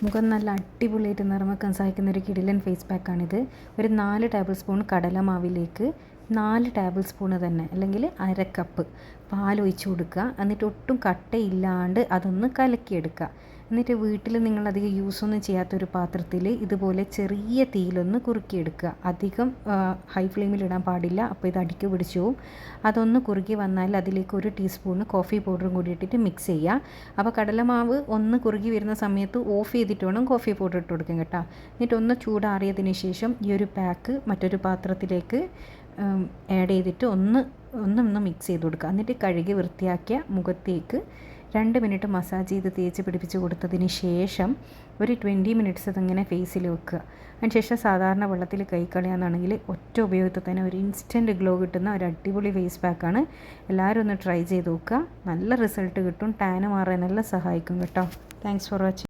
മുഖം നല്ല അടിപൊളിയായിട്ട് നിറമൊക്കെ സഹായിക്കുന്ന ഒരു കിടിലൻ ഫേസ് പാക്കാണിത്. ഒരു 4 ടേബിൾ സ്പൂൺ കടലമാവിലേക്ക് 4 ടേബിൾ സ്പൂൺ തന്നെ അല്ലെങ്കിൽ അര കപ്പ് പാലൊഴിച്ച് കൊടുക്കുക. എന്നിട്ട് ഒട്ടും കട്ടയില്ലാണ്ട് അതൊന്ന് കലക്കിയെടുക്കുക. എന്നിട്ട് വീട്ടിൽ നിങ്ങളധികം യൂസൊന്നും ചെയ്യാത്തൊരു പാത്രത്തിൽ ഇതുപോലെ ചെറിയ തീയിലൊന്ന് കുറുക്കിയെടുക്കുക. അധികം ഹൈ ഫ്ലെയിമിലിടാൻ പാടില്ല, അപ്പോൾ ഇത് അടിക്ക് പിടിച്ചു പോവും. അതൊന്ന് കുറുകി വന്നാൽ അതിലേക്ക് 1 ടീസ്പൂൺ കോഫി പൗഡറും കൂടി ഇട്ടിട്ട് മിക്സ് ചെയ്യുക. അപ്പോൾ കടലമാവ് ഒന്ന് കുറുകി വരുന്ന സമയത്ത് ഓഫ് ചെയ്തിട്ട് വേണം കോഫി പൗഡർ ഇട്ട് കൊടുക്കാൻ കേട്ടോ. എന്നിട്ട് ഒന്ന് ചൂടാറിയതിന് ശേഷം ഈ ഒരു പാക്ക് മറ്റൊരു പാത്രത്തിലേക്ക് ആഡ് ചെയ്തിട്ട് ഒന്ന് മിക്സ് ചെയ്ത് കൊടുക്കുക. എന്നിട്ട് കഴുകി വൃത്തിയാക്കിയ മുഖത്തേക്ക് 2 മിനിറ്റ് മസാജ് ചെയ്ത് തേച്ച് പിടിപ്പിച്ച് കൊടുത്തതിന് ശേഷം ഒരു 20 മിനിറ്റ്സ് അതിങ്ങനെ ഫേസിൽ വെക്കുക. അതിനുശേഷം സാധാരണ വെള്ളത്തിൽ കൈ കളയാന്നാണെങ്കിൽ ഒറ്റ ഉപയോഗത്തിൽ തന്നെ ഒരു ഇൻസ്റ്റൻറ്റ് ഗ്ലോ കിട്ടുന്ന ഒരു അടിപൊളി ഫേസ് പാക്കാണ്. എല്ലാവരും ഒന്ന് ട്രൈ ചെയ്ത് നോക്കുക. നല്ല റിസൾട്ട് കിട്ടും. ടാന് മാറാൻ നല്ല സഹായിക്കും കേട്ടോ. Thanks for watching.